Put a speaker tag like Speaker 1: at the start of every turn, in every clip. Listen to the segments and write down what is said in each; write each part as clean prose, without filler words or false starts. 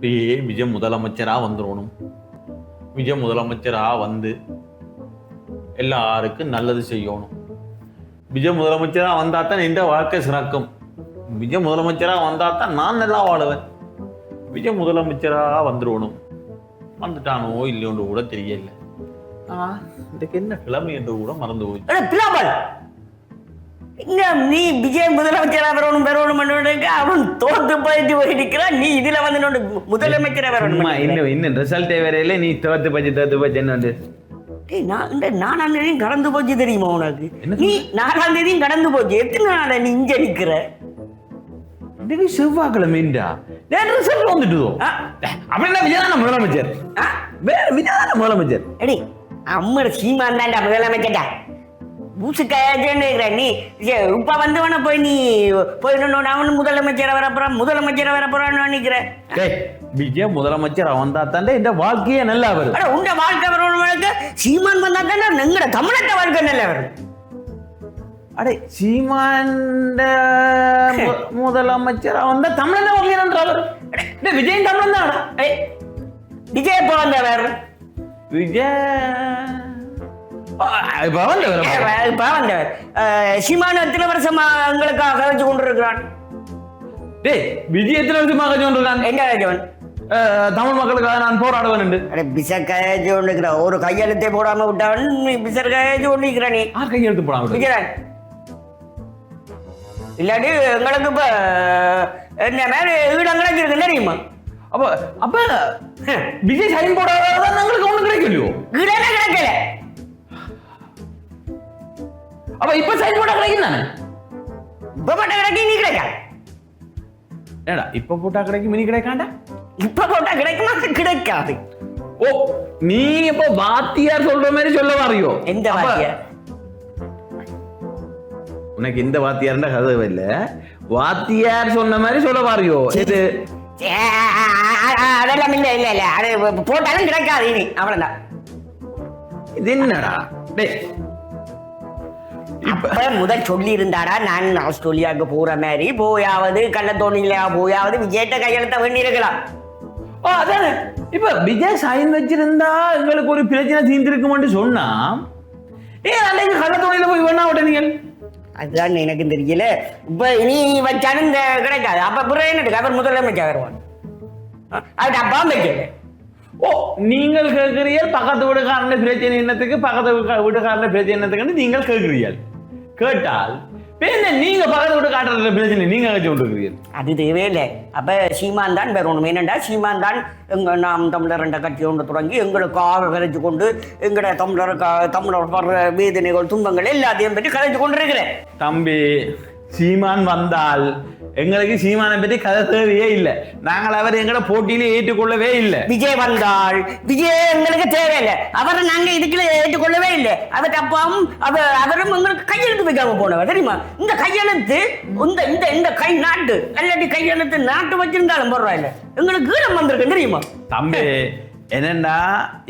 Speaker 1: அப்படியே விஜய் முதலமைச்சரா வந்துடணும். விஜய் முதலமைச்சரா வந்து எல்லாருக்கும் நல்லது செய்யணும். விஜய் முதலமைச்சரா வந்தா தான் எந்த வாழ்க்கை சிறக்கும். விஜய் முதலமைச்சரா வந்தா தான் நான் நல்லா வாழுவேன். விஜய் முதலமைச்சரா வந்துடணும். வந்துட்டானோ இல்லையோன்னு கூட தெரியல. இதுக்கு என்ன கிழமை என்று கூட மறந்து போச்சு.
Speaker 2: நீ விஜய் முதலமைச்சரா வரணும் அவன் தோத்து போயிட்டு இருக்கிறான். நீ இதுல வந்து முதலமைச்சரா வரணும்.
Speaker 1: இன்னும் ரிசல்ட்டே வரையில நீ தோத்து போச்சு என்ன?
Speaker 2: நாலாம் தேதியும் கடந்து போச்சு தெரியுமா உனக்கு? நீ 4ஆம் தேதியும் கடந்து போச்சு. எத்தனை நாள நீ இங்க நிக்கிற?
Speaker 1: செவ்வாய்க்கிழமை ரிசல்ட் வந்துட்டுதோ அப்படின்னா விஜயதான முதலமைச்சர். விஜயதான முதலமைச்சர்.
Speaker 2: எடி அம்மர் சீமான் தான்டா முதலமைச்சர்டா. நீ இப்ப வந்தவன போய் நீ போய் அவன் முதலமைச்சர் வரப்போறான்னு நினைக்கிறேன்.
Speaker 1: விஜய் முதலமைச்சர் வந்தா தாண்டா இந்த வாழ்க்கையே நல்லா வரும்.
Speaker 2: உங்க வாழ்க்கை வரவனுக்கு சீமான் வந்தா தாண்டா எங்கட தமிழக வாழ்க்கை நல்லா வரும்.
Speaker 1: அடே சீமான் முதலமைச்சரா வந்தா தமிழக வாழ்க்கை விஜய் தமிழன் தான்.
Speaker 2: விஜய் எப்ப வந்தவர்? சீமான் எத்தனை வருஷமா எங்களுக்காக கதைச்சு கொண்டிருக்கிறான்.
Speaker 1: விஜய் எத்தனை வருஷமா கதைச்சு கொண்டிருக்கான்?
Speaker 2: என்ன கதைச்சவன்?
Speaker 1: தமிழ் மக்களுக்காக நான் போராடுவேன்.
Speaker 2: பிசர் கதைச்சு கொண்டிருக்கிறான். ஒரு கையெழுத்தை போடாம விட்டவன் பிசர் கதைச்சு கொண்டிருக்கிறான். நீ
Speaker 1: கையெழுத்து போடாம
Speaker 2: விஜயன் இல்லாட்டி எங்களுக்கு இப்ப என்ன மேல ஈடம் கிடைச்சிருக்கு தெரியுமா?
Speaker 1: அப்ப அப்ப விஜய் சைன் போடாதான் எங்களுக்கு ஒண்ணு கிடைக்கலையோ?
Speaker 2: ஈடமே கிடைக்கல.
Speaker 1: அப்ப இப்ப சைன் போட்டா கிடைக்கும் தானே?
Speaker 2: இப்ப போட்டா கிடைக்கும். நீ கிடைக்கா?
Speaker 1: ஏடா இப்ப போட்டா கிடைக்கும் நீ கிடைக்காண்டா?
Speaker 2: இப்ப போட்டா கிடைக்குமா? கிடைக்காது.
Speaker 1: ஓ நீ இப்ப வாத்தியார் சொல்ற மாதிரி சொல்ல வரையோ?
Speaker 2: எந்த வாத்தியார்?
Speaker 1: உனக்கு இந்த வாத்தியார்ன்ற கதை இல்ல. வாத்தியார் சொன்ன மாதிரி சொல்ல வரையோ? இது
Speaker 2: அதெல்லாம் இல்ல இல்ல இல்ல அது போட்டாலும் கிடைக்காது. இனி அவ்வளவுதான்.
Speaker 1: இது என்னடா
Speaker 2: இப்ப முதல் சொல்லி இருந்தாடா நான் ஆஸ்திரேலியாவுக்கு போற மாதிரி போயாவது கள்ளத்தோணில போயாவது விஜய்ட்ட கையெழுத்த வேண்டி இருக்கலாம்.
Speaker 1: அதானே இப்ப விஜய் சைன் வச்சிருந்தா எங்களுக்கு ஒரு பிரச்சனை தீர்ந்திருக்கும்னு சொன்னா அன்னைக்கு கள்ளத்தோணில போய் வேணா விட்ட நீங்கள்.
Speaker 2: அதுதான் எனக்கு தெரியல. இப்ப இனி வச்சாலும் கிடைக்காது. அப்ப பிறகு என்ன அவர் முதலமைச்சர் வருவான். அது அப்பா வைக்கல.
Speaker 1: ஓ நீங்கள் கேட்கிறீர்கள் பக்கத்து வீடுகாரன பிரச்சனை என்னத்துக்கு பக்கத்து வீடுகாரன பிரச்சனை என்னத்துக்குன்னு நீங்கள் கேட்கிறீர்கள். கேட்டால் நீங்க பக்கத்து வீடு காட்டுற பிரச்சனை நீங்க வச்சு கொண்டிருக்கிறீர்கள். அது
Speaker 2: தேவையில்லை. அப்ப சீமான் தான் வரணும். என்னண்டா சீமான் தான் நாம் தமிழர் என்ற கட்சி ஒன்று தொடங்கி எங்களுக்காக கலைச்சு கொண்டு எங்கட தமிழர் படுற வேதனைகள் துன்பங்கள் எல்லாத்தையும் பற்றி கலைச்சு கொண்டிருக்கிறேன்.
Speaker 1: தம்பி சீமான் வந்தால் எங்களுக்கு சீமானை பற்றி கதை தேவையே இல்லை. நாங்கள் அவர் எங்கட போட்டியில ஏற்றுக்கொள்ளவே இல்லை.
Speaker 2: விஜய் வந்தால் விஜய் எங்களுக்கு தேவையில்லை. அவரை நாங்க இதுக்குள்ள ஏற்றுக்கொள்ளவே இல்லை. அவர் அப்பாவும் அவரும் எங்களுக்கு கையெழுத்து வைக்காம போனவர் தெரியுமா? இந்த கையெழுத்து இந்த கை நாட்டு இல்லாட்டி கையெழுத்து நாட்டு வச்சிருந்தாலும் பரவாயில்லை. எங்களுக்கு ஈழம் வந்திருக்கு தெரியுமா?
Speaker 1: தம்பி என்னண்டா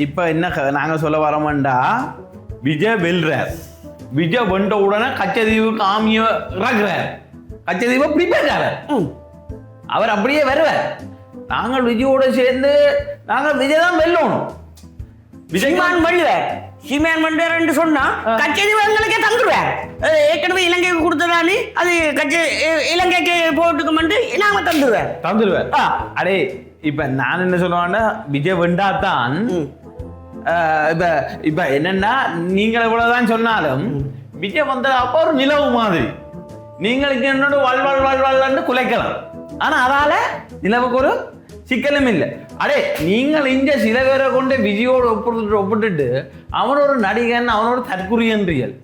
Speaker 1: இப்ப என்ன நாங்க சொல்ல வரோம்டா விஜய் வெல்றார். விஜய் வென்ற உடனே கச்சதீவுக்கு ஆமிய இறக்குறார். கச்சதீவை பிடிப்பாரு. அவர் அப்படியே வருவார். நாங்கள் விஜயோட சேர்ந்து நாங்கள் விஜய் தான் வெல்லணும்.
Speaker 2: சீமான் வெல்லுவார். சீமான் வெல்லுவார் என்று சொன்னா கச்சதீவு எங்களுக்கே தந்துருவார். ஏற்கனவே இலங்கைக்கு கொடுத்ததானே அது இலங்கைக்கு போட்டுக்கு நாம தந்துருவார்.
Speaker 1: அடே இப்ப நான் என்ன சொல்லுவான்னா விஜய் வெண்டாத்தான் இப்ப என்னன்னா நீங்கள் இவ்வளவுதான் சொன்னாலும் விஜய் வந்த அப்ப ஒரு நிலவு மாதிரி நீங்களுக்கு என்னோட வாழ்வாழ்வாழ்வாழ்னு குலைக்கலாம். ஆனா அதால நிலவுக்கு ஒரு சிக்கலும் இல்லை. அடே நீங்கள் இங்க சில பேரை கொண்டு விஜயோடு ஒப்பிட்டுட்டு அவன் ஒரு நடிகன் அவன் ஒரு தற்குறியன்றியல்.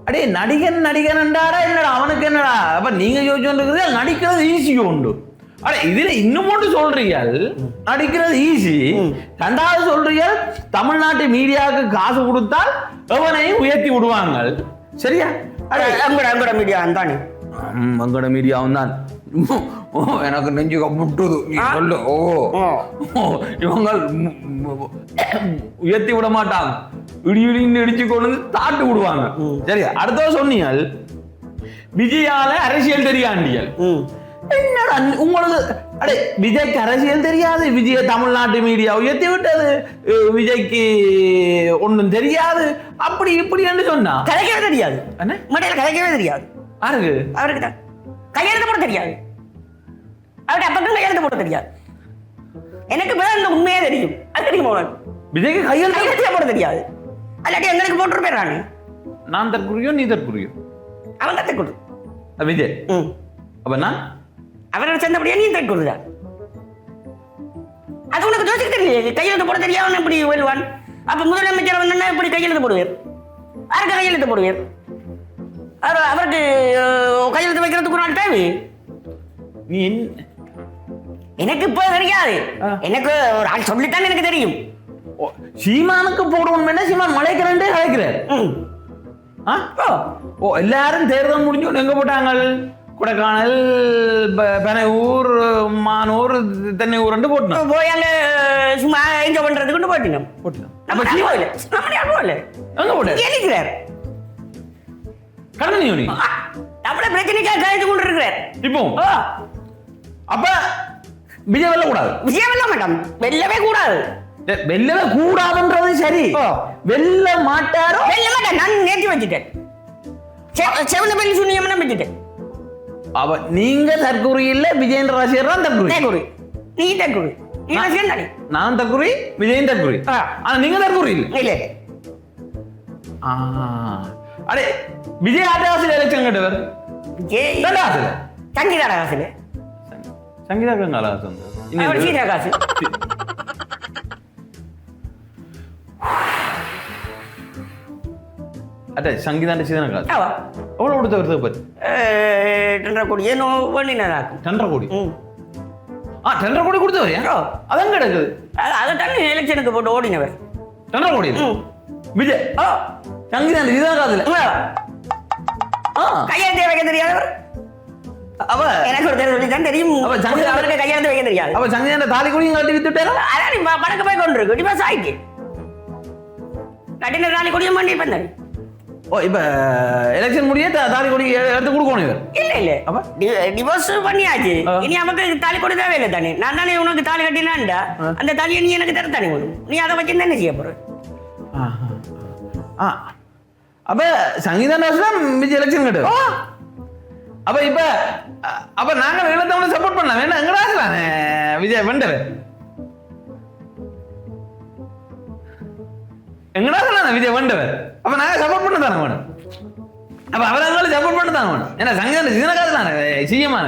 Speaker 1: அடே நடிகன் என்றாரா என்னடா அவனுக்கு என்னடா? அப்ப நீங்க யோசிச்சு நடிக்கிறது ஈஸியோ உண்டு. அட இதுல இன்னும் ஒன்று சொல்றீர்கள் நடிக்கிறது ஈஸி. ரெண்டாவது சொல்றீர்கள் தமிழ்நாட்டு மீடியாவுக்கு காசு கொடுத்தால் எவனையும் உயர்த்தி விடுவாங்க. சரியா?
Speaker 2: அங்கட மீடியா தானே
Speaker 1: அங்கட மீடியாவும் தான் எனக்கு நெஞ்சு கப்புட்டுது. சொல்லு இவங்க உயர்த்தி விட மாட்டாங்க. இடின்னு இடிச்சு கொண்டு தாட்டு விடுவாங்க. சரியா? அடுத்த சொன்னீங்கள் விஜயால அரசியல் தெரியாண்டியல். என்னடா உங்களுக்கு அடே விஜய்க்கு அரசியல் தெரியாது, விஜய தமிழ்நாட்டு மீடியா உயர்த்தி விட்டது, விஜய்க்கு ஒன்றும் தெரியாது, அப்படி இப்படி என்று சொன்னா
Speaker 2: கதைக்கவே தெரியாது.
Speaker 1: என்ன
Speaker 2: மடையில கதைக்கவே தெரியாது.
Speaker 1: யாருக்கு?
Speaker 2: அவருக்கு தான் கையெழுத்து போட தெரியாது. அவருக்கு அப்பக்கம் கையெழுத்து போட தெரியாது. எனக்கு இப்பதான் இந்த உண்மையே தெரியும். அது தெரியுமா உனக்கு?
Speaker 1: விஜய்க்கு கையெழுத்து
Speaker 2: போட தெரியாது. அல்லாட்டி எங்களுக்கு போட்டு போயிடறானு.
Speaker 1: நான் தற்குறியோ நீ தற்குறியோ?
Speaker 2: அவன் தான் தற்கொடு
Speaker 1: விஜய். அப்ப நான்
Speaker 2: அவரோட சேர்ந்தபடியா நீ தற்கொடுதான். அது உனக்கு யோசிக்க தெரியல. கையெழுத்து போட தெரியாம இப்படி வெல்வான். அப்ப முதலமைச்சர் வந்தா இப்படி கையெழுத்து போடுவார். யாருக்கு கையெழுத்து போடுவார்? அவருக்கு கையெழுத்து வைக்கிறதுக்கு ஒரு ஆள் தேவை.
Speaker 1: நீ
Speaker 2: எனக்கு இப்ப தெரியாது. எனக்கு ஒரு ஆள் சொல்லித்தான் எனக்கு தெரியும்.
Speaker 1: சீமானுக்கு போடுவோம் என்ன? சீமான் மலைக்கிறே கலைக்கிறார். ஓ எல்லாரும் தேர்தல் முடிஞ்சு எங்க போட்டாங்க? கொடைக்கானல், பனையூர், மானூர், தென்னையூர் போட்டோம்.
Speaker 2: போய் அங்க சும்மா என்ஜாய் பண்றதுக்கு போட்டினோம். நம்ம போகல. எங்க போட்டு கேட்கிறார்
Speaker 1: கடனை
Speaker 2: நம்மள பிரச்சனைக்காக கழித்து கொண்டு இருக்கிறார்.
Speaker 1: இப்போ அப்ப விஜய் வெல்ல கூடாது.
Speaker 2: விஜய் வெல்ல மாட்டோம். வெல்லவே கூடாது.
Speaker 1: வெல்லவே கூடாதுன்றது சரி. வெல்ல மாட்டாரோ?
Speaker 2: வெல்ல மாட்டேன். நான் நேற்று வச்சுட்டேன். செவந்த பெண் சூன்யம்னா வச்சுட்டேன்.
Speaker 1: அவ நீங்க தற்குறி இல்ல, விஜயன் ரசிகர் தான் தற்குறி.
Speaker 2: நீ தற்குறி. நீ ரசிகன் தானே? நான்
Speaker 1: தற்குறி, விஜயன் தற்குறி. ஆனா நீங்க தற்குறி இல்ல.
Speaker 2: இல்ல.
Speaker 1: அடே விஜய் ஆட்டவாசில எலெக்ஷன் கேட்டவர்.
Speaker 2: விஜய்
Speaker 1: கலாசில.
Speaker 2: சங்கீதா காசுல.
Speaker 1: சங்கீதா கலாசம்.
Speaker 2: அவர் சீதா காசு.
Speaker 1: அட சங்கீதாண்ட சீதா காசு. எவ்வளவு கொடுத்த வருது பாரு?
Speaker 2: 2.5 கோடி ஏனோ பண்ணினாராக்கும்.
Speaker 1: 2.5 கோடி. 2.5 கோடி கொடுத்தவர். அதான் கிடக்குது.
Speaker 2: அதை தான் எலெக்ஷனுக்கு போட்டு ஓடினவர்.
Speaker 1: 2.5 கோடி. விஜய் சங்கீதாண்ட சீதா காசுல
Speaker 2: கையெழுத்து வைக்க தெரியாதவர்.
Speaker 1: அவ
Speaker 2: எனக்கு ஒரு சொல்லி தான் தெரியும். அவருக்கு கையெழுத்து வைக்க தெரியாது.
Speaker 1: அவ சங்கீதாண்ட தாலி கூடியும் கட்டி வித்துட்டாரா?
Speaker 2: அதான் பணக்க போய் கொண்டிருக்கு. டிவோர்ஸ் ஆயிட்டு கட்டின தாலி கூடியும் பண்ணி பண்ணாரு.
Speaker 1: ஓ இப்ப எலெக்ஷன் முடிய தாலி கொடி எடுத்து கொடுக்கணும் இவர்.
Speaker 2: இல்ல அப்ப டிவோர்ஸ் பண்ணியாச்சு. இனி நமக்கு தாலி கொடி தேவையில்லை தானே. நான் தானே உனக்கு தாலி கட்டினான்டா, அந்த தாலியை நீ எனக்கு தர தானே வேணும். நீ அதை வச்சு என்ன செய்ய போற?
Speaker 1: அப்ப சங்கீதா விஜய் எலெக்ஷன் கட்டு. அப்ப இப்ப அப்ப நாங்க ஈழத்தமிழை சப்போர்ட் பண்ணலாம். வேணா எங்கடாசலானே விஜய் வெண்டவர் எங்கடாசலான விஜய் வெண்டவர். அப்ப நாங்க சப்போர்ட் பண்ண தானே வேணும். அப்ப அவரங்களை சப்போர்ட் பண்ண தானே வேணும். ஏன்னா சங்கீதா சீனகாது தானே சிஎமான.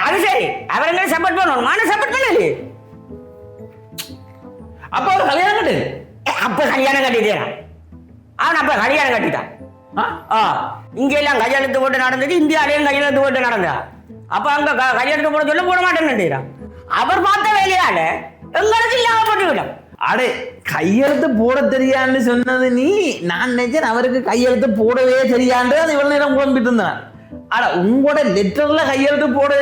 Speaker 2: அது சரி, அவரங்களை சப்போர்ட் பண்ணணும். மான சப்போர்ட் பண்ணல.
Speaker 1: அப்ப அவர் கல்யாணம் கட்டு.
Speaker 2: அப்ப கல்யாணம் கட்டிட்டான். அவன் அப்ப கல்யாணம் கட்டிட்டான். இங்க எல்லாம் கையெழுத்து போட்டு நடந்தது, இந்தியாலையும் கையெழுத்து போட்டு நடந்தா. அப்ப அங்க கையெழுத்து போட சொல்ல போட மாட்டேன்னு அவர் பார்த்த வேலையால எங்களுக்கு இல்லாம போட்டு விடும்.
Speaker 1: அடே கையெழுத்து போட தெரியான்னு சொன்னது நீ. நான் நினைச்சேன் அவருக்கு கையெழுத்து போடவே தெரியாண்டு அது இவ்வளவு நேரம் குழம்பிட்டு இருந்தான். அட உங்களோட லெட்டர்ல கையெழுத்து போட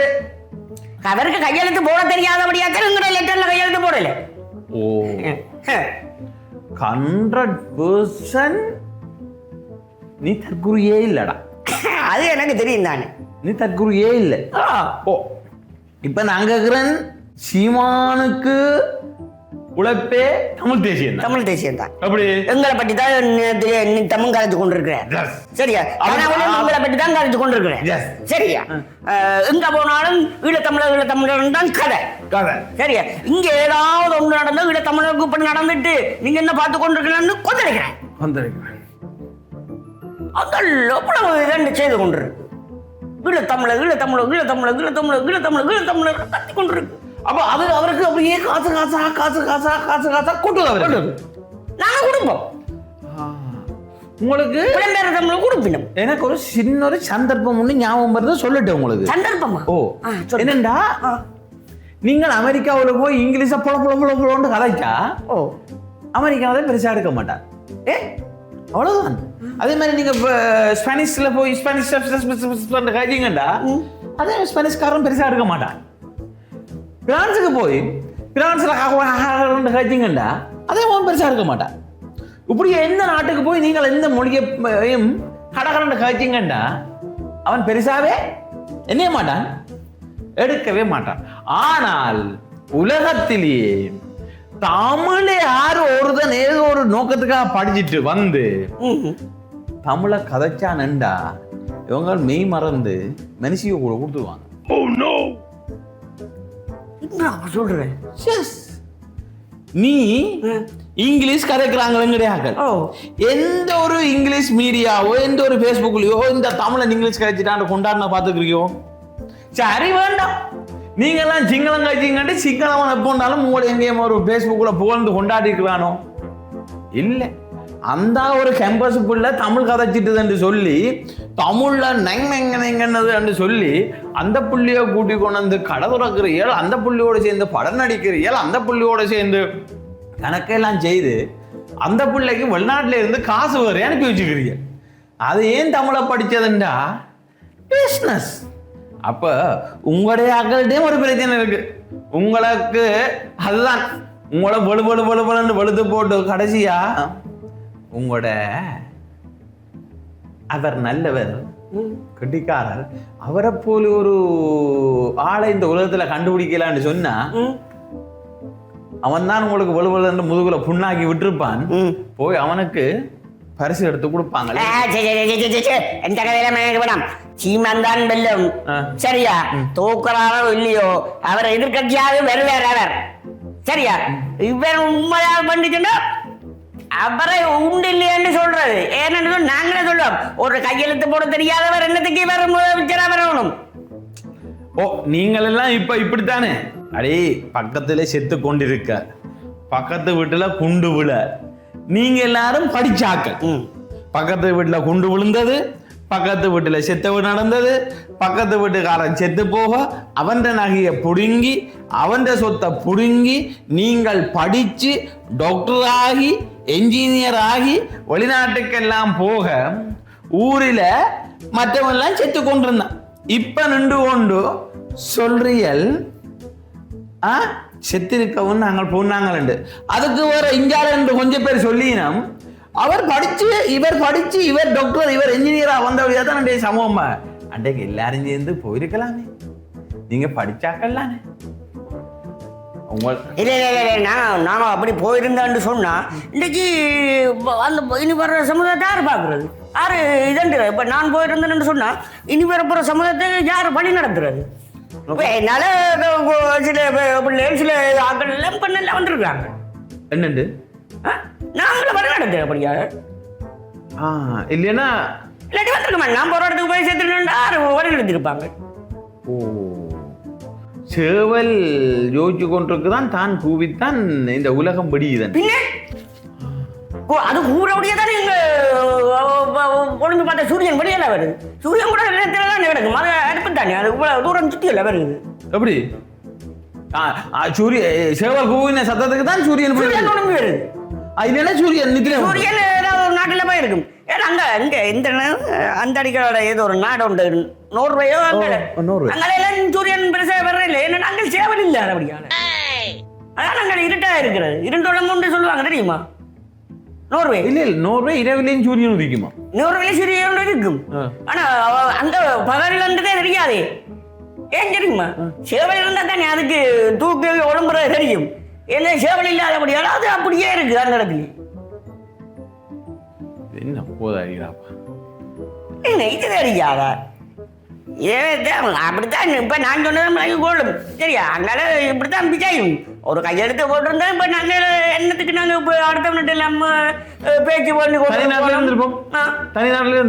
Speaker 2: அவருக்கு கையெழுத்து போட தெரியாதபடியாக்க உங்களோட லெட்டர்ல கையெழுத்து போடல.
Speaker 1: ஓ 100% நீ தற்குறியே இல்லடா.
Speaker 2: அது எனக்கு தெரியும் தானே.
Speaker 1: நீ தற்குறியே இல்லை. ஓ இப்ப நாங்க கேக்குறேன், சீமானுக்கு உழைப்பே தமிழ் தேசியம்.
Speaker 2: தமிழ் தேசியம் தான்.
Speaker 1: அப்படி
Speaker 2: எங்களை பற்றி தான் நீ தமிழ் கலைச்சு கொண்டிருக்கிறேன். சரியா? உங்களை பற்றி தான் கலைச்சு கொண்டிருக்கிறேன். சரியா? எங்க போனாலும் ஈழத்தமிழர் தான் கதை. சரியா? இங்க ஏதாவது ஒன்று நடந்தா ஈழத்தமிழருக்கு இப்படி நடந்துட்டு நீங்க என்ன பார்த்து கொண்டிருக்கீங்கன்னு கொந்தளிக்கிறேன். அதெல்லாம் எவ்வளவு இதண்டு செய்து கொண்டிருக்கு. ஈழத்தமிழர் கத்தி கொண்டிருக்கு.
Speaker 1: அப்ப அது அவருக்கு அப்படியே காசு காசா காசு காசா காசு காசா கூட்டுது.
Speaker 2: நாங்க குடும்பம்
Speaker 1: உங்களுக்கு
Speaker 2: குடுப்பினம்.
Speaker 1: எனக்கு ஒரு சின்ன ஒரு சந்தர்ப்பம் ஒண்ணு ஞாபகம் வருது, சொல்லிட்டேன் உங்களுக்கு.
Speaker 2: சந்தர்ப்பமா?
Speaker 1: ஓ என்னண்டா, நீங்கள் அமெரிக்காவில் போய் இங்கிலீஷ புல புல புல புலன்னு கதைச்சா அமெரிக்காவில பெருசா எடுக்க மாட்டார். அவ்வளவுதான். அதே மாதிரி நீங்க ஸ்பானிஷ்ல போய் ஸ்பானிஷ் கதைங்கண்டா அதே ஸ்பானிஷ்காரன் பெருசா எடுக்க மாட்டான். பிரான்ஸுக்கு போய் பிரான்ஸ்ல கதைங்கண்டா அதே பெருசா எடுக்க மாட்டான். இப்படி எந்த நாட்டுக்கு போய் நீங்கள் எந்த மொழியையும் கடகரண்டு கதைங்கண்டா அவன் பெருசாவே என்ன மாட்டான், எடுக்கவே மாட்டான். ஆனால் உலகத்திலேயே தமிழ யாரு ஒருதன் ஏதோ ஒரு நோக்கத்துக்காக படிச்சுட்டு வந்து தமிழை கதைச்சானண்டா இவங்க மெய் மறந்து மனுஷிய கூட கொடுத்துருவாங்க.
Speaker 2: சொல்றேன்
Speaker 1: நீ இங்கிலீஷ் கதைக்கிறாங்க எந்த ஒரு இங்கிலீஷ் மீடியாவோ எந்த ஒரு பேஸ்புக்லயோ இந்த தமிழை இங்கிலீஷ் கதைச்சிட்டான்னு கொண்டாடின பாத்துக்கிறியோ? சரி வேண்டாம், நீங்க எல்லாம் சிங்களம் கழிச்சிங்கட்டு சிங்களம் எப்போண்டாலும் உங்களை எங்கேயும் ஒரு பேஸ்புக்ல புகழ்ந்து கொண்டாடிக்கலானோ? இல்ல, அந்த ஒரு கேம்பஸுக்குள்ள தமிழ் கதைச்சிட்டுதுன்னு சொல்லி தமிழ்ல நெங்கன்னது சொல்லி அந்த புள்ளிய கூட்டி கொண்டு வந்து கடை துறக்கிறீர்கள், அந்த புள்ளியோட சேர்ந்து படம் நடிக்கிறீர்கள், அந்த புள்ளியோட சேர்ந்து கணக்கெல்லாம் செய்து அந்த பிள்ளைக்கு வெளிநாட்டில இருந்து காசு வர அனுப்பி வச்சுக்கிறீங்க. அது ஏன் தமிழை படிச்சதுண்டா பிஸ்னஸ். அப்ப உங்களுடைய அக்கள்கிட்டயும் ஒரு பிரச்சனை இருக்கு. உங்களுக்கு அதுதான் உங்களை வலுவலுன்னு வெளுத்து போட்டு கடைசியா உங்களோட அவர் நல்லவர் கட்டிக்காரர் அவரை போல ஒரு ஆளை இந்த உலகத்துல கண்டுபிடிக்கலான்னு சொன்னா அவன் தான் உங்களுக்கு வலுவலன்னு முதுகுல புண்ணாக்கி விட்டுருப்பான். போய் அவனுக்கு பரிசு எடுத்து கொடுப்பாங்க.
Speaker 2: எந்த கதையில சீமான் வெல்லும் சரியா, தூக்குறாரோ இல்லையோ அவர் எதிர்கட்சியாக வருவார் அவர் சரியா. இவர் உண்மையாக பண்ணிச்சுன்னா அவரை உண்டு இல்லையான்னு சொல்றது. ஏன்னு நாங்களே சொல்லுவோம், ஒரு கையெழுத்து போட தெரியாதவர் என்னத்துக்கு வர முதலமைச்சரா வரணும்.
Speaker 1: ஓ, நீங்கள் எல்லாம் இப்ப இப்படித்தானே அடே பக்கத்துல செத்து கொண்டிருக்க பக்கத்து வீட்டுல குண்டு விழ நீங்க எல்லாரும் படிச்சாக்கள். பக்கத்து வீட்டுல குண்டு விழுந்தது, பக்கத்து வீட்டுல செத்தவு நடந்தது, பக்கத்து வீட்டுக்காரன் செத்து போக அவன் நகையை புடுங்கி அவன் சொத்தை புடுங்கி நீங்கள் படிச்சு டாக்டர் ஆகி என்ஜினியர் ஆகி வெளிநாட்டுக்கெல்லாம் போக ஊரில மற்றவெல்லாம் செத்து கொண்டிருந்தான். இப்ப நின்று கொண்டு சொல்றியல் செத்திருக்கவும் நாங்கள் போனாங்க. அதுக்கு வேற இஞ்சால என்று கொஞ்சம் பேர் சொல்லினோம். அவர் படிச்சு இவர் டாக்டர் இவர் என்ஜினியரா வந்தவழியா தான் அன்றைய சமூகமா அன்றைக்கு எல்லாரும் சேர்ந்து போயிருக்கலாமே. நீங்க படிச்சாக்கலானே.
Speaker 2: நாங்க அப்படி போயிருந்தான்னு சொன்னா இன்னைக்கு அந்த இனி வர்ற சமுதாயத்தை யாரு பாக்குறது, யாரு இதண்டு. இப்ப நான் போயிருந்தேன்னு சொன்னா இனி வரப்போற சமுதாயத்தை யாரு வழி நடத்துறது? என்னால சில பிள்ளைகள் சில ஆக்கள் எல்லாம் பண்ணெல்லாம் வந்துருக்காங்க.
Speaker 1: என்னண்டு
Speaker 2: நாங்களும் வழி நடத்துறேன் அப்படியா
Speaker 1: இல்லைன்னா
Speaker 2: இல்லாட்டி வந்துருக்கமா நான் போற இடத்துக்கு போய் சேர்த்துட்டு யாரு வழி நடத்திருப்பாங்க.
Speaker 1: ஓ, சேவல் யோசிச்சு கொண்டிருக்குதான் தான் கூவித்தான் இந்த உலகம் படியுதன்.
Speaker 2: பின்ன அது கூறபடியே தானே இங்க ஒழுங்கு பார்த்த சூரியன் படியெல்லாம் வருது. சூரியன் கூட நேரத்திலாம் கிடக்கும், அது அடுப்பு தானே, அது தூரம் சுத்தி எல்லாம் வருது.
Speaker 1: எப்படி சேவல் கூவின சத்தத்துக்கு தான் சூரியன் வருது. இல்லைன்னா சூரியன்
Speaker 2: சூரியன் ஏதாவது ஒரு நாட்டில் போய் இருக்கும். ஏன்னா அங்க இங்க இந்த அந்த அடிக்கோட ஏதோ ஒரு நாடு உண்டு, நோர்வேயோ அங்கெல்லாம் சூரியன் பெருசா வர்ற இல்லை. ஏன்னா அங்கே சேவல் இல்லை அப்படியான. அதான் அங்கே இருட்டா இருக்கிறது, இருண்டோட சொல்லுவாங்க தெரியுமா? நோர்வே
Speaker 1: இல்ல நோர்வே இரவிலையும் சூரியன் உதிக்குமா?
Speaker 2: நோர்வே சூரியன் இருக்கும், ஆனா அங்க பகல்ன்றதே தெரியாதே. ஏன் தெரியுமா? சேவல் இருந்தா தானே அதுக்கு தூக்கு உடம்புற தெரியும். ஏன்னா சேவல் இல்லாதபடியால அது அப்படியே இருக்கு அந்த இடத்துல.
Speaker 1: என்ன போதாப்பா
Speaker 2: என்ன இது தெரியாதா? அப்படித்தான் இப்ப நான் சொன்னது போடும் சரியா. அதனால இப்படித்தான் பிச்சாயும் ஒரு கையெழுத்து போட்டிருந்தா இப்ப நாங்க என்னத்துக்கு நாங்க இப்ப அடுத்தவன்ட்டு இல்லாம பேச்சு பண்ணி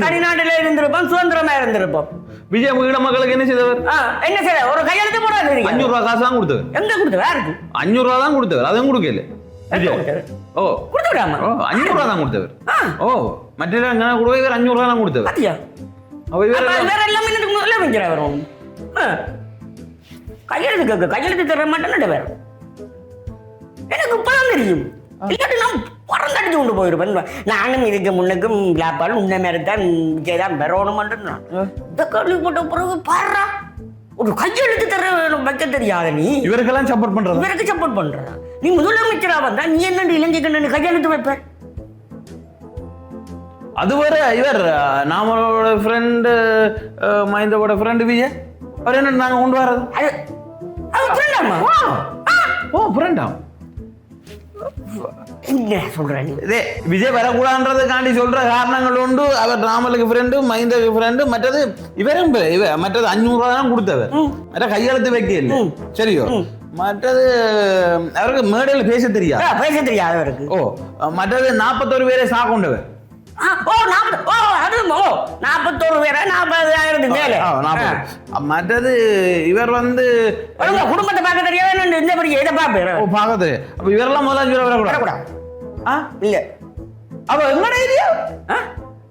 Speaker 2: தனிநாட்டுல இருந்திருப்போம், சுதந்திரமா இருந்திருப்போம்.
Speaker 1: விஜய் வீட மக்களுக்கு என்ன செய்தவர்?
Speaker 2: என்ன செய்ய ஒரு கையெழுத்து போடாது.
Speaker 1: 500 ரூபாய் காசு தான் கொடுத்தவர்.
Speaker 2: எங்க கொடுத்தவர்? யாருக்கு
Speaker 1: 500 ரூபாய் தான் கொடுத்தவர்? அதான் கொடுக்கல. ஓ
Speaker 2: கொடுத்துவிடாம
Speaker 1: 500 ரூபாய் தான் கொடுத்தவர். ஓ மற்ற 500 ரூபாய் தான் கொடுத்தவர். கையெழுத்து
Speaker 2: தர மாட்டேன் வேற எனக்கு இப்பதான் தெரியும். இல்லாட்டி நான் பறந்தடிச்சு கொண்டு போயிருப்பேன். நானும் இதுக்கு முன்னுக்கும் விழாப்பாலும் உன்ன மாதிரிதான் விஜய்தான் வரணும். இந்த கேள்வி போட்ட பிறகு பாடுறா ஒரு கையெழுத்து தர வைக்க தெரியாத நீ
Speaker 1: இவருக்கெல்லாம் சப்போர்ட் பண்ற,
Speaker 2: இவருக்கு சப்போர்ட் பண்ற. நீ முதலமைச்சரா வந்தா நீ என்ன இலங்கைக்கு கையெழுத்து வைப்ப?
Speaker 1: அது வர இவர் நாமளோட ஃப்ரெண்டு மைந்தோட ஃப்ரெண்டு விஜய் அவர் என்ன நாங்க கொண்டு வர்றது
Speaker 2: புரண்டாமா?
Speaker 1: ஓ புரண்டாம்.
Speaker 2: என்ன சொல்ற நீ?
Speaker 1: இதே விஜய் வரக்கூடாதுன்றதுக்காண்டி சொல்ற காரணங்கள் உண்டு. அவர் ராமலுக்கு ஃப்ரெண்டு, மஹிந்தக்கு ஃப்ரெண்டு, மற்றது இவரும் மற்றது 500 ரூபா தான் கொடுத்தவர், மற்ற கையெழுத்து வைக்க இல்லை. சரியோ? மற்றது அவருக்கு மேடையில் பேச தெரியாது.
Speaker 2: பேச தெரியாது அவருக்கு.
Speaker 1: ஓ மற்றது 41 பேரை சாக்கொண்டவர்.
Speaker 2: ஓ 41 பேரை 40,000 மேல.
Speaker 1: மற்றது இவர் வந்து
Speaker 2: குடும்பத்தை பார்க்க தெரியாது. இந்த பெரிய இதை பார்ப்பேன்.
Speaker 1: ஓ பார்க்கறது. அப்ப இவரெல்லாம் முதல்ல வரக்கூடாது.
Speaker 2: இல்ல
Speaker 1: அவ எங்கட ஏரியா?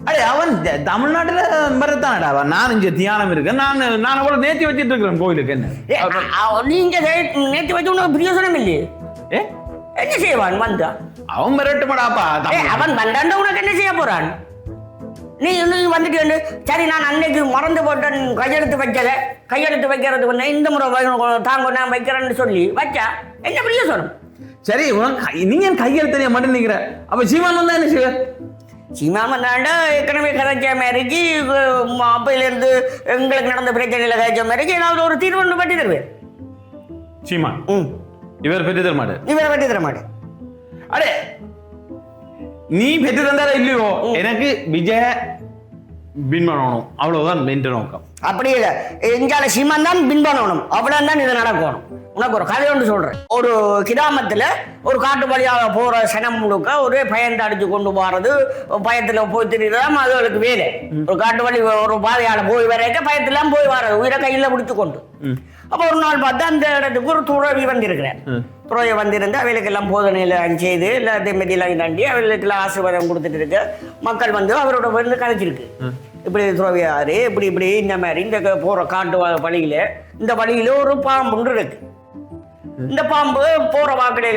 Speaker 1: அடே அவன் தமிழ்நாட்டுல மரத்தானடா. அவன் நான் இங்க தியானம் இருக்கேன். நான் அவளை நேர்த்தி வச்சிட்டு இருக்கிறேன் கோயிலுக்கு. என்ன
Speaker 2: நீங்க நேற்று வச்சு உனக்கு பிரியோசனம் இல்லையே. என்ன செய்வான் வந்தா? அவன்
Speaker 1: மிரட்டுமாடாப்பா.
Speaker 2: அவன் வந்தாண்ட உனக்கு என்ன செய்ய போறான்? நீ வந்துட்டு சரி நான் அன்னைக்கு மறந்து போட்டேன் கையெழுத்து வைக்கிறது வந்து இந்த முறை தாங்க நான் வைக்கிறேன்னு சொல்லி வச்சா என்ன பிரியோசனம்?
Speaker 1: சரி நீங்க கையெழுத்து தெரிய மாட்டேன்னு நினைக்கிற. அப்ப சீமான் வந்தா என்ன செய்வ?
Speaker 2: சீமான் வந்தாண்ட ஏற்கனவே கதைச்ச மாதிரிக்கு அப்பையிலிருந்து எங்களுக்கு நடந்த பிரச்சனையில கதைச்ச மாதிரிக்கு ஏதாவது ஒரு தீர்வு பற்றி தருவேன்.
Speaker 1: சீமான் இவர் பெற்று தர மாட்டேன். அடே நீ பெற்று தந்தாரா இல்லையோ, எனக்கு விஜய பின் பண்ணணும், அவ்வளவுதான் என்ற நோக்கம்.
Speaker 2: அப்படி இல்லை, எங்கால சீமான் தான் பின் பண்ணணும், அவ்வளவுதான் இது நடக்கணும். உனக்கு ஒரு கதை ஒன்று சொல்றேன். ஒரு கிராமத்துல ஒரு காட்டு வழியாக போற சனம் முழுக்க ஒரே பயந்து அடிச்சு கொண்டு போறது, பயத்துல போய் திரிதான் அதுகளுக்கு வேலை. ஒரு காட்டு வழி ஒரு பாதையால போய் வரைக்க பயத்திலாம் போய் வர்றது, உயிரை கையில பிடிச்சு கொண்டு. அப்ப ஒரு நாள் பார்த்து அந்த இடத்துக்கு ஒரு துறவி வந்திருக்கிறேன். துறவி வந்திருந்து அவைகளுக்கு எல்லாம் போதனையில செய்து எல்லாத்தையும் மெதியெல்லாம் தாண்டி அவைகளுக்கு எல்லாம் ஆசீர்வாதம் கொடுத்துட்டு இருக்கு. மக்கள் வந்து அவரோட வந்து கதைச்சிருக்கு, இப்படி துறவியாரு இப்படி இப்படி இந்த மாதிரி இந்த போற காட்டு வழியில இந்த வழியில ஒரு பாம்பு ஒன்று இருக்கு. இந்த பாம்பு போற வாக்கில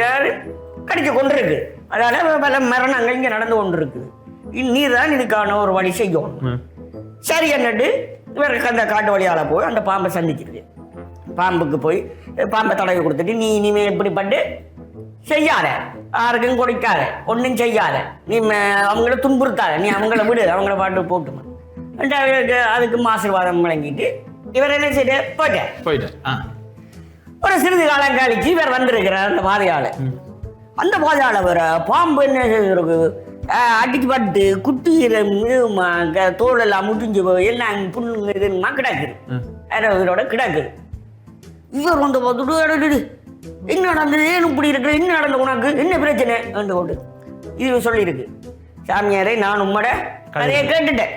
Speaker 2: கடிச்சு கொண்டு இருக்கு. அதனால பல மரணங்கள் இங்க நடந்து கொண்டு இருக்கு. நீர் தான் இதுக்கான ஒரு வழி செய்யும். சரி என்னட்டு இவருக்கு அந்த காட்டு வழியால போய் அந்த பாம்பை சந்திச்சிருக்கு. பாம்புக்கு போய் பாம்பை தடவை கொடுத்துட்டு நீ இனிமே இப்படிப்பட்டு செய்யாத, யாருக்கும் கொடுக்காத, ஒன்றும் செய்யாத, நீ அவங்கள துன்புறுத்தாத, நீ அவங்கள விடு, அவங்கள பாட்டு போட்டுமா அதுக்கு ஆசீர்வாதம் வழங்கிட்டு இவர் என்ன செய்ய போயிட்டார். ஒரு சிறிது காலம் கழிச்சு இவர் வந்திருக்கிறார் அந்த பாதையால. அந்த பாதையால வர பாம்பு என்ன இருக்கு, அடிச்சு பட்டு குட்டி தோல் எல்லாம் முடிஞ்சு எல்லாம் புண்ணு இதுமா கிடக்குது, உயிரோட கிடக்குது. இவர் கொண்டு பார்த்துட்டு என்ன நடந்தது, ஏன் இப்படி இருக்கு, என்ன நடந்த உனக்கு என்ன பிரச்சனை என்று கொண்டு இது சொல்லியிருக்கு. சாமியாரை நான் உம்மோட கதையை கேட்டுட்டேன்,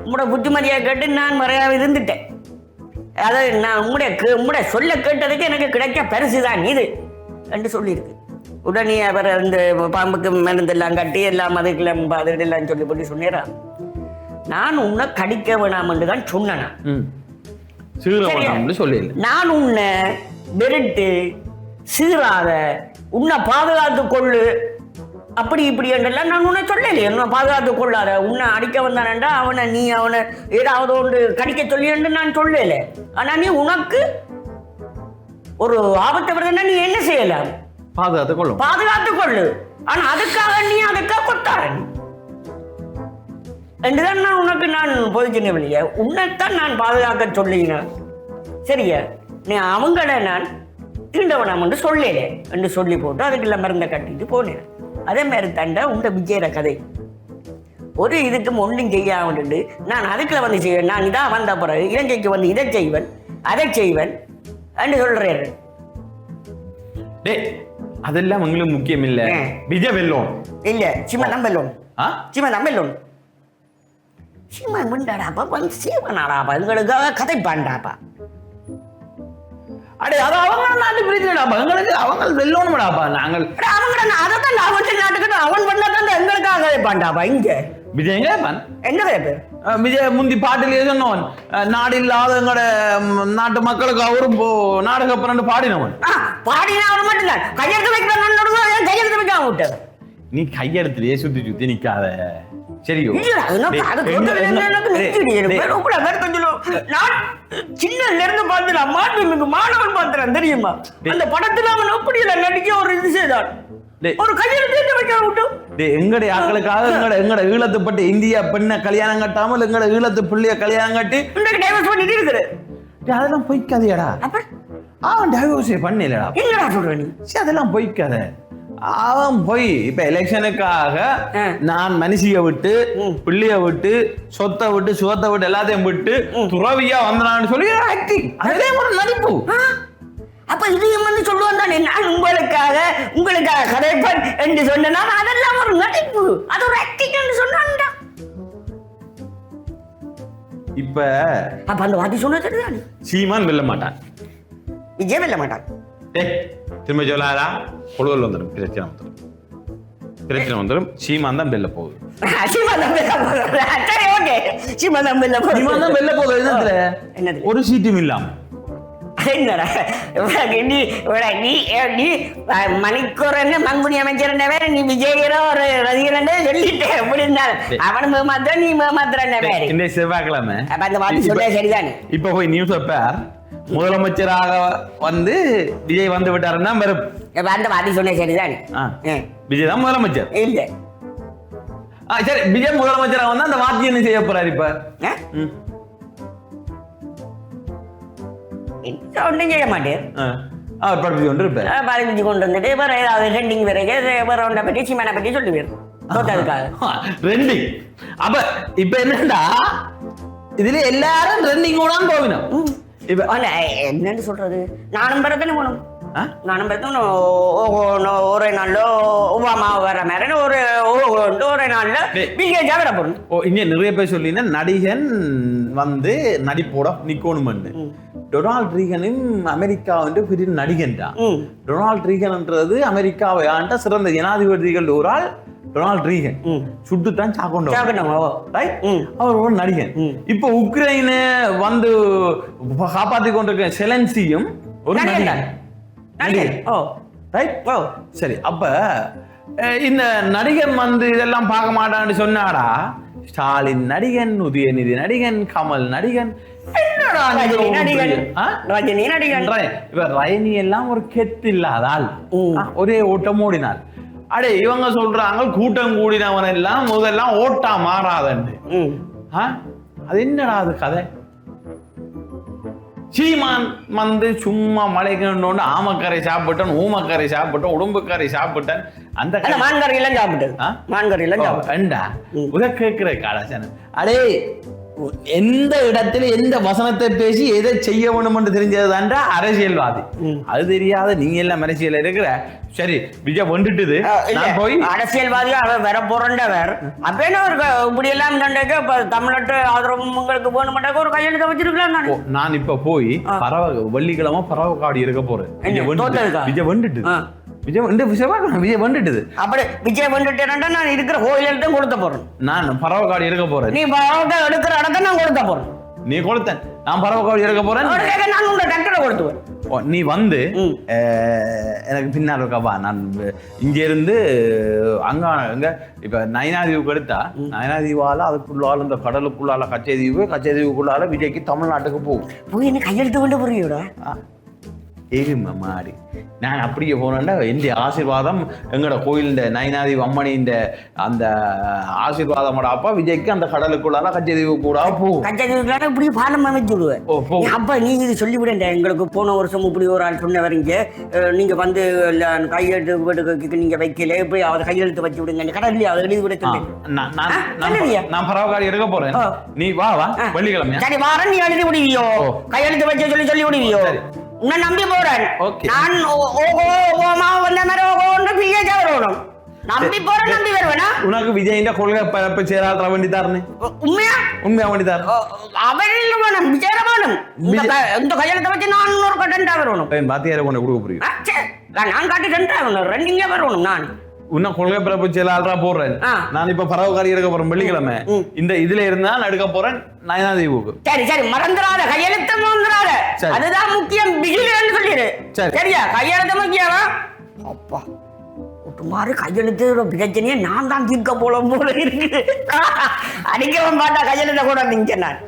Speaker 2: உம்மோட புத்திமதியை கேட்டு நான் மறையாம இருந்துட்டேன். அதாவது நான் உம்முடைய சொல்ல கேட்டதுக்கு எனக்கு கிடைக்க பரிசுதான் இது என்று சொல்லியிருக்கு. உடனே அவர் அந்த பாம்புக்கு மருந்தெல்லாம் கட்டி எல்லாம் அதுக்கெல்லாம் அதெல்லாம் சொல்லி போட்டு சொன்னேரா, நான் உன்னை கடிக்க வேணாம் என்று தான் சொன்னேன். நான் உன்னை வெறுட்டு சீராத, உன்னை பாதுகாத்து கொள்ளு, அப்படி இப்படி என்றெல்லாம் நான் உன்னை சொல்லலையே. என்ன பாதுகாத்து கொள்ளாத, உன்னை அடிக்க வந்தானண்டா அவனை நீ அவனை ஏதாவது ஒன்று கடிக்க சொல்லி என்று நான் சொல்லல. ஆனா நீ உனக்கு ஒரு ஆபத்தை வருதுன்னா நீ என்ன செய்யலாம், பாதுகாத்து கொள்ளு. ஆனா அதுக்காக நீ அதுக்காக கொத்தாட என்றுதான் நான் உனக்கு நான் போதிச்சின இல்லையா, உன்னைத்தான் நான் பாதுகாக்க சொல்லினேன். சரியா, நீ அவங்கள நான் தீண்டவனாம் என்று சொல்லல என்று சொல்லி போட்டு அதுக்குள்ள மருந்தை கட்டிட்டு போனேன். அதே மாதிரி தாண்டா உண்ட விஜயர கதை ஒரு இதுக்கு ஒன்றும் செய்யாமட்டு நான் அதுக்குள்ள வந்து செய்வேன். நான் இதான் வந்த பிறகு இலங்கைக்கு வந்து இதை செய்வேன் அதை செய்வேன் என்று சொல்றேன்.
Speaker 1: அதெல்லாம் உங்களுக்கு முக்கியம் இல்ல, விஜய் வெல்லோம் இல்ல,
Speaker 2: சிம்மன் வெல்லோம், சிம்மன் வெல்லோம், சிம்மன் முண்டாடாப்பா வந்து சீவனாடாப்பா எங்களுக்காக கதை பாண்டாப்பா.
Speaker 1: அடே அது அவங்க நாட்டு பிரச்சனைடாப்பா, எங்களுக்கு அவங்க வெல்லணும்டாப்பா. நாங்கள்
Speaker 2: அதைத்தான் அவன் நாட்டுக்கு அவன் பண்ணாதான் எங்களுக்காக கதை பாண்டாப்பா. இங்க
Speaker 1: விஜய்
Speaker 2: என்ன பேர்
Speaker 1: விஜய் முந்தி பாட்டிலேயே சொன்னவன், நாடு இல்லாத எங்களோட நாட்டு மக்களுக்கு அவரும் நாடக பிறண்டு பாடினவன்.
Speaker 2: பாடினவன் மட்டும் தான் கையெழுத்து வைக்கிறேன், கையெழுத்து வைக்காம விட்டது.
Speaker 1: நீ கையெழுத்துலயே சுத்தி சுத்தி நிக்காத, சரியோ?
Speaker 2: சின்னல இருந்து பார்த்துலாம் மாண்புமிகு மாணவன் பார்த்துறான் தெரியுமா, அந்த படத்துல அவன் எப்படி நடிக்க ஒரு இது செய்தான், ஒரு கையெழுத்து வைக்காம விட்டோம்.
Speaker 1: எங்களுடைய ஆக்களுக்காக எங்கட ஈழத்துப்பட்டு இந்திய பெண்ணை கல்யாணம் கட்டாமல் எங்கட ஈழத்து பிள்ளைய கல்யாணம் கட்டி
Speaker 2: டைவர்ஸ் பண்ணிட்டு இருக்குது.
Speaker 1: அதெல்லாம் பொய்க்காதியடா. அவன் டைவர்ஸே பண்ணலடா.
Speaker 2: என்னடா சொல்ற நீ?
Speaker 1: அதெல்லாம் பொய்க்காத. அவன் போய் இப்ப எலெக்ஷனுக்காக நான் மனுஷிய விட்டு பிள்ளைய விட்டு சொத்தை விட்டு சுகத்தை விட்டு எல்லாத்தையும் விட்டு துறவியா வந்தான்னு சொல்லி ஆக்டிங். அதே ஒரு நடிப்பு.
Speaker 2: அப்ப இதையும் வந்து சொல்லுவான் தானே, நான் உங்களுக்காக கதைப்பன் என்று சொன்னா அதெல்லாம் ஒரு நடிப்பு, அது ஒரு ஆக்டிங் என்று சொன்னான்டா.
Speaker 1: இப்ப
Speaker 2: அப்ப அந்த வாட்டி சொன்னது தானே
Speaker 1: சீமான் வெல்ல மாட்டான்,
Speaker 2: விஜய் வெல்ல மாட்டான்.
Speaker 1: திரும்ப சொல்லாரா கொழுவல் வந்துடும், பிரச்சனை வந்துடும். சீமான் தான் வெல்ல போகுது. ஒரு சீட்டும் இல்லாம
Speaker 2: மணிக்கூர் மங்குனி அமைச்சர் வேற, நீ விஜயகிற ஒரு ரசிகரன் சொல்லிட்டேன். எப்படி இருந்தாலும் அவனும் மேமாத்திர, நீ மேமாத்திர.
Speaker 1: செவ்வாய்க்கிழமை
Speaker 2: சரிதானே.
Speaker 1: இப்ப போய் நியூஸ் பேப்பர் முதலமைச்சராக வந்து விஜய் வந்து விட்டாருன்னா வெறும்
Speaker 2: அந்த வாதி சொன்ன சரிதானே.
Speaker 1: விஜய் தான் முதலமைச்சர்
Speaker 2: இல்ல.
Speaker 1: சரி, விஜய் முதலமைச்சராக வந்து அந்த வாத்தி என்ன செய்ய போறாரு? இப்ப
Speaker 2: ஒன்றும் செய்ய மாட்டேன்.
Speaker 1: அவர் படிச்சு கொண்டு இருப்பார்.
Speaker 2: படிச்சு கொண்டு வந்துட்டு வேற ஏதாவது ரெண்டிங் பிறகு வேற ஒன்றை பற்றி சீமானை பற்றி சொல்லுவார்.
Speaker 1: ரெண்டிங். அப்ப இப்ப என்னண்டா இதுல எல்லாரும் ரெண்டிங் கூட போகணும். இப்ப
Speaker 2: என்னன்னு சொல்றது, நானும் பிறகு போகணும். நானும் பிறகு ஒரே நாள்ல ஒபாமா வர மாதிரி ஒரே நாள்ல பிஜேபி வர போறோம்.
Speaker 1: இங்க நிறைய பேர் சொல்லினா நடிகன் வந்து நடிப்போட நிக்கணும். டொனால்ட் ரீகனும் அமெரிக்கா வந்து பெரிய நடிகன் தான். டொனால்ட் ரீகன்ன்றது அமெரிக்காவை ஆண்ட சிறந்த ஜனாதிபதிகள் ஒரு ஆள். டொனால்ட் ரீகன் சுட்டுத்தான் சாக்கொண்டு அவர் ஒரு நடிகன். இப்ப உக்ரைனை வந்து காப்பாத்தி கொண்டிருக்க செலன்சியும் ஒரு நடிகன். சரி, அப்ப இந்த நடிகன் வந்து இதெல்லாம் பார்க்க மாட்டான்னு சொன்னாடா. ஸ்டாலின் நடிகன், உதயநிதி நடிகன், கமல் நடிகன், ரஜினி எல்லாம் ஒரு கெத்து இல்லாதால் ஒரே ஓட்டம் ஓடினார். அடே இவங்க சொல்றாங்க கூட்டம் கூடினவன் எல்லாம் முதல்லாம் ஓட்டா மாறாதண்டு. அது என்னடா அது கதை? சீமான் வந்து சும்மா மலைக்கணுன்னு ஆமக்கரை சாப்பிட்டேன், ஊமக்கரை சாப்பிட்டேன், உடம்புக்கரை சாப்பிட்டேன், அந்த
Speaker 2: மான்கரை எல்லாம் சாப்பிட்டேன். மான்கரை எல்லாம்
Speaker 1: சாப்பிட்டேன்டா. உத கேட்கிற காலாசன. அடே எந்த இடத்துல எந்த வசனத்தை பேசி எதை செய்ய வேணும் என்று தெரிஞ்சதுதான்டா அரசியல்வாதி. அது தெரியாத நீங்க எல்லாம் அரசியல் இருக்கிற. சரி, விஜய் வந்துட்டுது, போய்
Speaker 2: அரசியல்வாதியா அவ வர போறேன்டவர் அப்பேன்னு ஒரு இப்படி எல்லாம் தமிழ்நாட்டு ஆதரவு உங்களுக்கு வேணுமெண்டாக்க ஒரு கையெழுத்த வச்சிருக்கலாம்.
Speaker 1: நான் இப்ப போய் பறவை வெள்ளிக்கிழமை பறவை காடி இருக்க போறேன். விஜய் வந்துட்டு விஜய் வந்துட்டுது.
Speaker 2: அப்படி விஜய் வந்துட்டேன்னா நான் இருக்கிற கோயில்கிட்ட கொடுத்த போறேன்.
Speaker 1: நான் பறவை காடி இருக்க போறேன்.
Speaker 2: நீ பறவை எடுக்கிற இடத்த நான் கொடுத்த போறேன்.
Speaker 1: நீ கொடுத்தேன், நான் பறவை காடி இருக்க போறேன்.
Speaker 2: நான் உங்க டாக்டரை கொடுத்துவேன்.
Speaker 1: நீ வந்து எனக்கு பின்னால் இருக்கப்பா. நான் இங்க இருந்து அங்க இப்ப நயனாதீவுக்கு எடுத்தா நயனாதீவால அதுக்குள்ளால இந்த கடலுக்குள்ளால கச்சைதீவுக்குள்ளால விஜய்க்கு தமிழ்நாட்டுக்கு போகும்.
Speaker 2: என்ன கையெழுத்து கொண்டு போறியோட
Speaker 1: எருமை மாடி. நான் அப்படியே போனேன்டா எந்த ஆசீர்வாதம் எங்களோட கோயில் நயனாதி அம்மனின் அந்த ஆசீர்வாதமோட அப்பா விஜய்க்கு அந்த கடலுக்குள்ளால கச்சதீவு கூட போகும்.
Speaker 2: கச்சதீவுக்குள்ளால இப்படி பாலம் அமைச்சுடுவேன். அப்ப நீங்க இது சொல்லிவிட, எங்களுக்கு போன வருஷம் இப்படி ஒரு ஆள் சொன்னவரீங்க, நீங்க வந்து கையெழுத்து நீங்க வைக்கல, இப்படி அவர் கையெழுத்து வச்சு விடுங்க கடல்லையா அதை எழுதி விட சொல்லி
Speaker 1: நான் பரவகாடி எடுக்க போறேன். நீ வா வெள்ளிக்கிழமை.
Speaker 2: சரி வாரம், நீ எழுதி விடுவியோ, கையெழுத்து வச்சு சொல்லி விடுவியோ. உன்னை நம்பி போறேன் நான். வந்த மாதிரி வரணும். நம்பி போறேன், நம்பி வருவேனா?
Speaker 1: உனக்கு விஜயின் கொள்கை பரப்பு சேராத வேண்டித்தாருன்னு உண்மையா வேண்டித்தாரு.
Speaker 2: அவரில் வேணும், விஜய் வேணும். இந்த கையெழுத்தை வச்சு நான் இன்னொரு கட்டண்டா வரணும்.
Speaker 1: பாத்தியார கொண்டு கொடுக்க புரியும்.
Speaker 2: நான் காட்டி ரெண்டா வரணும், ரெண்டிங்க வரணும். நான்
Speaker 1: இன்னும் கொள்கை பிறப்பு செயலாளரா போடுறேன். நான் இப்ப பறவைக்காரி எடுக்க போறேன் வெள்ளிக்கிழமை. இந்த இதுல இருந்தா நான் எடுக்க போறேன் நயனாதீவுக்கு.
Speaker 2: சரி சரி, மறந்துடாத, கையெழுத்து மறந்துடாத, அதுதான் முக்கியம். பிகில்னு சொல்லிடு. சரியா, கையெழுத்து முக்கியமா? அப்பா ஒட்டுமாறு கையெழுத்து பிரச்சனையே நான் தான் தீர்க்க போல இருக்கு. அடிக்கவும் பார்த்தா கையெழுத்த கூட நினைச்சேன் நான்.